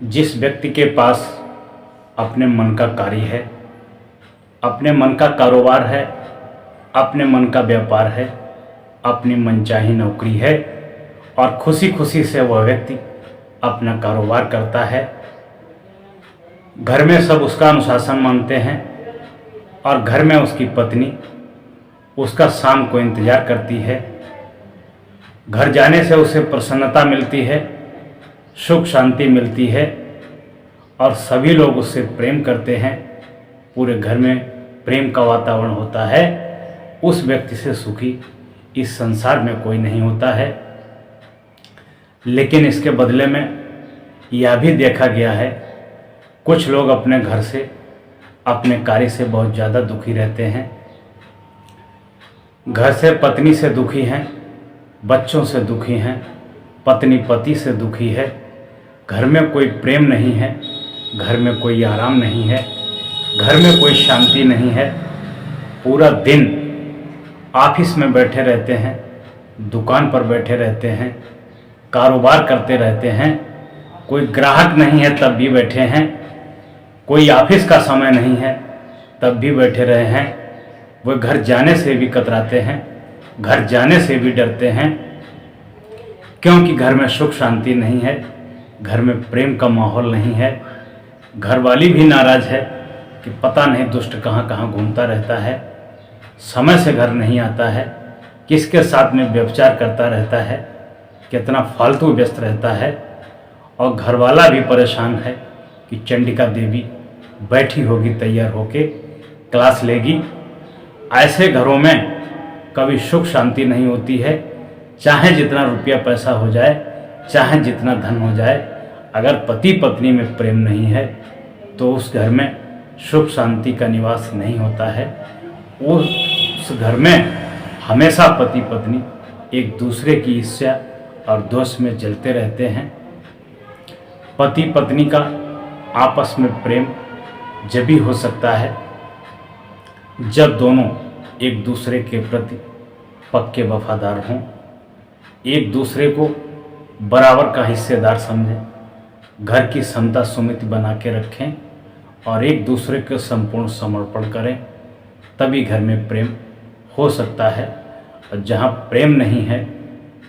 जिस व्यक्ति के पास अपने मन का कार्य है, अपने मन का कारोबार है, अपने मन का व्यापार है, अपनी मनचाही नौकरी है और खुशी खुशी से वह व्यक्ति अपना कारोबार करता है, घर में सब उसका अनुशासन मानते हैं और घर में उसकी पत्नी उसका शाम को इंतज़ार करती है, घर जाने से उसे प्रसन्नता मिलती है, सुख शांति मिलती है और सभी लोग उससे प्रेम करते हैं, पूरे घर में प्रेम का वातावरण होता है। उस व्यक्ति से सुखी इस संसार में कोई नहीं होता है। लेकिन इसके बदले में यह भी देखा गया है, कुछ लोग अपने घर से, अपने कार्य से बहुत ज़्यादा दुखी रहते हैं। घर से पत्नी से दुखी हैं, बच्चों से दुखी हैं, पत्नी पति से दुखी है, घर में कोई प्रेम नहीं है, घर में कोई आराम नहीं है, घर में कोई शांति नहीं है। पूरा दिन ऑफिस में बैठे रहते हैं, दुकान पर बैठे रहते हैं, कारोबार करते रहते हैं, कोई ग्राहक नहीं है तब भी बैठे हैं, कोई ऑफिस का समय नहीं है तब भी बैठे रहे हैं। वह घर जाने से भी कतराते हैं, घर जाने से भी डरते हैं, क्योंकि घर में सुख शांति नहीं है, घर में प्रेम का माहौल नहीं है। घरवाली भी नाराज है कि पता नहीं दुष्ट कहाँ कहाँ घूमता रहता है, समय से घर नहीं आता है, किसके साथ में व्यभिचार करता रहता है, कितना फालतू व्यस्त रहता है। और घरवाला भी परेशान है कि चंडिका देवी बैठी होगी तैयार होके, क्लास लेगी। ऐसे घरों में कभी सुख शांति नहीं होती है, चाहे जितना रुपया पैसा हो जाए, चाहे जितना धन हो जाए, अगर पति पत्नी में प्रेम नहीं है तो उस घर में सुख शांति का निवास नहीं होता है। उस घर में हमेशा पति पत्नी एक दूसरे की ईर्ष्या और द्वेष में जलते रहते हैं। पति पत्नी का आपस में प्रेम जब भी हो सकता है जब दोनों एक दूसरे के प्रति पक्के वफादार हों, एक दूसरे को बराबर का हिस्सेदार समझें, घर की समता सुमिति बना के रखें और एक दूसरे को संपूर्ण समर्पण करें, तभी घर में प्रेम हो सकता है। और जहाँ प्रेम नहीं है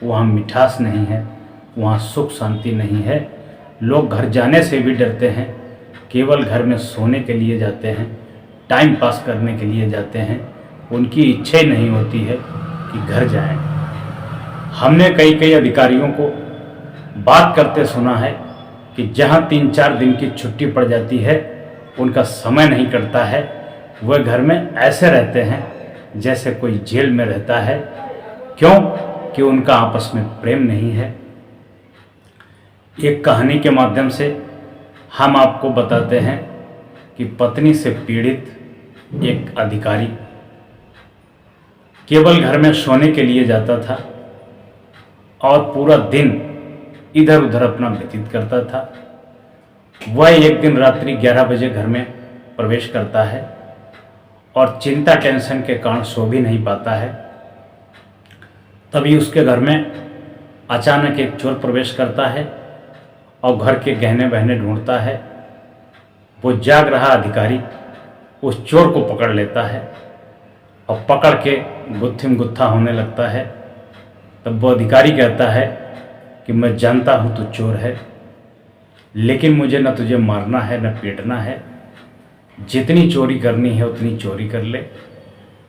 वहाँ मिठास नहीं है, वहाँ सुख शांति नहीं है। लोग घर जाने से भी डरते हैं, केवल घर में सोने के लिए जाते हैं, टाइम पास करने के लिए जाते हैं, उनकी इच्छा ही नहीं होती है कि घर जाएं। हमने कई अधिकारियों को बात करते सुना है कि जहां 3-4 दिन की छुट्टी पड़ जाती है उनका समय नहीं कटता है, वह घर में ऐसे रहते हैं जैसे कोई जेल में रहता है। क्यों? कि उनका आपस में प्रेम नहीं है। एक कहानी के माध्यम से हम आपको बताते हैं कि पत्नी से पीड़ित एक अधिकारी केवल घर में सोने के लिए जाता था और पूरा दिन इधर उधर अपना व्यतीत करता था। वह एक दिन रात्रि 11 बजे घर में प्रवेश करता है और चिंता टेंशन के कारण सो भी नहीं पाता है। तभी उसके घर में अचानक एक चोर प्रवेश करता है और घर के गहने बहने ढूंढता है। वो जाग रहा अधिकारी उस चोर को पकड़ लेता है और पकड़ के गुत्थिम गुत्था होने लगता है। तब वो अधिकारी कहता है कि मैं जानता हूँ तू चोर है, लेकिन मुझे न तुझे मारना है न पीटना है। जितनी चोरी करनी है उतनी चोरी कर ले,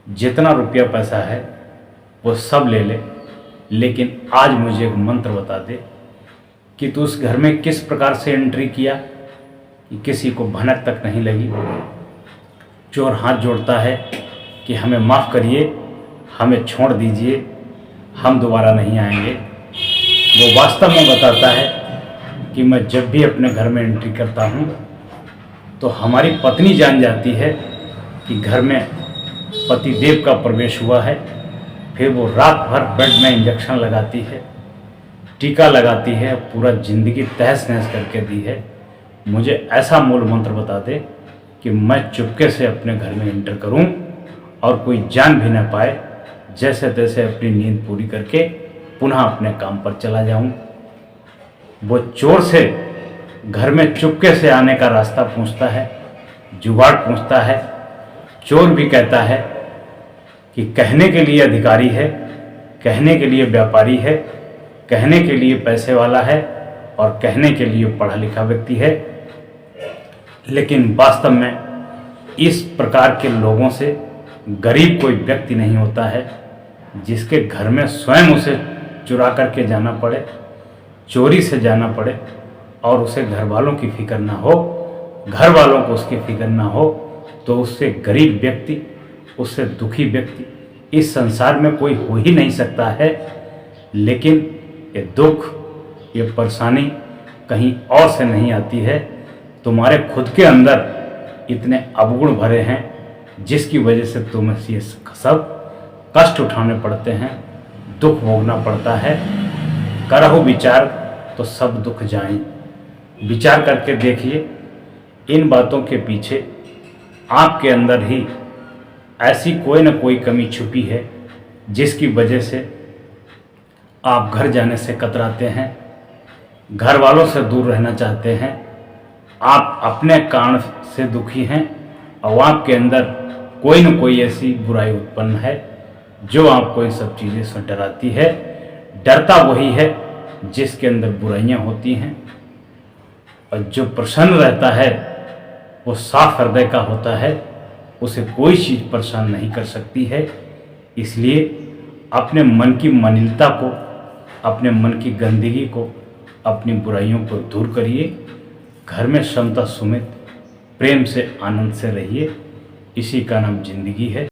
जितना रुपया पैसा है वो सब ले ले, लेकिन आज मुझे एक मंत्र बता दे कि तू उस घर में किस प्रकार से एंट्री किया कि किसी को भनक तक नहीं लगी। चोर हाथ जोड़ता है कि हमें माफ़ करिए, हमें छोड़ दीजिए, हम दोबारा नहीं आएंगे। वो वास्तव में बताता है कि मैं जब भी अपने घर में एंट्री करता हूँ तो हमारी पत्नी जान जाती है कि घर में पतिदेव का प्रवेश हुआ है। फिर वो रात भर बेड में इंजेक्शन लगाती है, टीका लगाती है, पूरा ज़िंदगी तहस नहस करके दी है। मुझे ऐसा मूल मंत्र बता दे कि मैं चुपके से अपने घर में एंटर करूं और कोई जान भी ना पाए, जैसे तैसे अपनी नींद पूरी करके पुनः अपने काम पर चला जाऊं। वो चोर से घर में चुपके से आने का रास्ता पूछता है, जुगाड़ पूछता है। चोर भी कहता है कि कहने के लिए अधिकारी है, कहने के लिए व्यापारी है, कहने के लिए पैसे वाला है और कहने के लिए पढ़ा लिखा व्यक्ति है। लेकिन वास्तव में इस प्रकार के लोगों से गरीब कोई व्यक्ति नहीं होता है, जिसके घर में स्वयं उसे चुरा करके जाना पड़े, चोरी से जाना पड़े और उसे घर वालों की फिक्र ना हो, घर वालों को उसकी फिक्र ना हो, तो उससे गरीब व्यक्ति, उससे दुखी व्यक्ति इस संसार में कोई हो ही नहीं सकता है। लेकिन ये दुख, ये परेशानी कहीं और से नहीं आती है, तुम्हारे खुद के अंदर इतने अवगुण भरे हैं जिसकी वजह से तुम्हें ये सब कष्ट उठाने पड़ते हैं, दुख भोगना पड़ता है। करहु विचार तो सब दुख जाएं। विचार करके देखिए, इन बातों के पीछे आपके अंदर ही ऐसी कोई ना कोई कमी छुपी है जिसकी वजह से आप घर जाने से कतराते हैं, घर वालों से दूर रहना चाहते हैं। आप अपने कारण से दुखी हैं और आपके अंदर कोई न कोई ऐसी बुराई उत्पन्न है जो आपको इन सब चीज़ें से डराती है। डरता वही है जिसके अंदर बुराइयां होती हैं, और जो प्रसन्न रहता है वो साफ हृदय का होता है, उसे कोई चीज़ परेशान नहीं कर सकती है। इसलिए अपने मन की मलिनता को, अपने मन की गंदगी को, अपनी बुराइयों को दूर करिए। घर में समता सुमित प्रेम से आनंद से रहिए। इसी का नाम जिंदगी है।